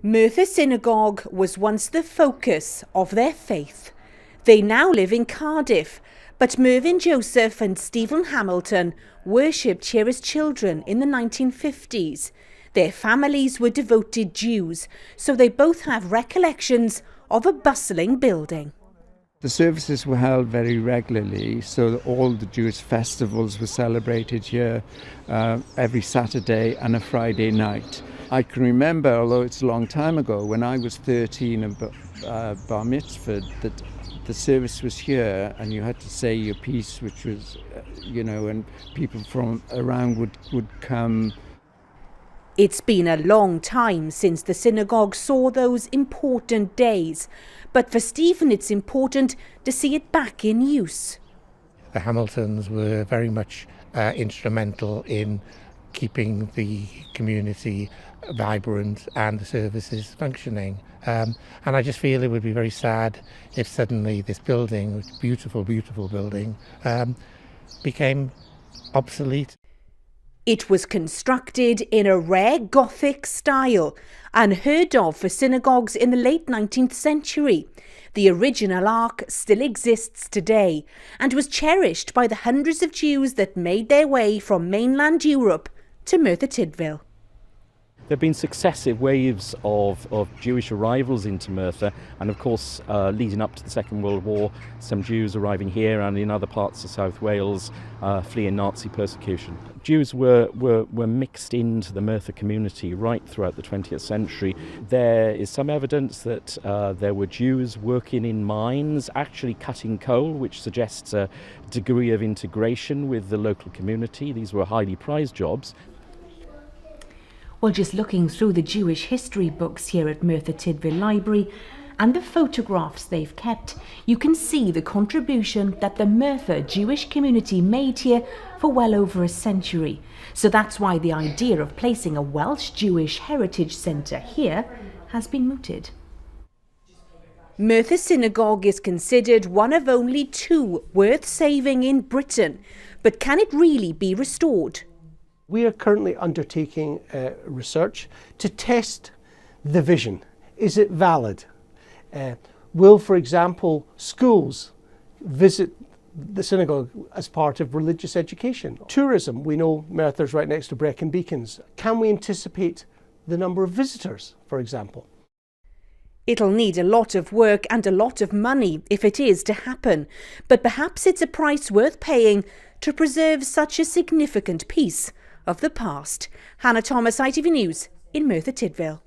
Merthyr Synagogue was once the focus of their faith. They now live in Cardiff, but Mervyn Joseph and Stephen Hamilton worshipped here as children in the 1950s. Their families were devoted Jews, so they both have recollections of a bustling building. The services were held very regularly, so that all the Jewish festivals were celebrated here every Saturday and a Friday night. I can remember, although it's a long time ago, when I was 13 and bar mitzvah, that the service was here and you had to say your piece, which was, and people from around would come. It's been a long time since the synagogue saw those important days, but for Stephen it's important to see it back in use. The Hamiltons were very much instrumental in keeping the community vibrant and the services functioning. And I just feel it would be very sad if suddenly this building, this beautiful, beautiful building, became obsolete. It was constructed in a rare Gothic style, unheard of for synagogues in the late 19th century. The original ark still exists today and was cherished by the hundreds of Jews that made their way from mainland Europe to Merthyr Tydfil. There have been successive waves of Jewish arrivals into Merthyr, and of course leading up to the Second World War, some Jews arriving here and in other parts of South Wales fleeing Nazi persecution. Jews were mixed into the Merthyr community right throughout the 20th century. There is some evidence that there were Jews working in mines, actually cutting coal, which suggests a degree of integration with the local community. These were highly prized jobs. Well, just looking through the Jewish history books here at Merthyr Tydfil Library and the photographs they've kept, you can see the contribution that the Merthyr Jewish community made here for well over a century. So that's why the idea of placing a Welsh Jewish heritage centre here has been mooted. Merthyr Synagogue is considered one of only two worth saving in Britain, but can it really be restored? We are currently undertaking research to test the vision. Is it valid? Will, for example, schools visit the synagogue as part of religious education? Tourism, we know Merthyr's right next to Brecon Beacons. Can we anticipate the number of visitors, for example? It'll need a lot of work and a lot of money if it is to happen, but perhaps it's a price worth paying to preserve such a significant piece of the past. Hannah Thomas, ITV News in Merthyr Tydfil.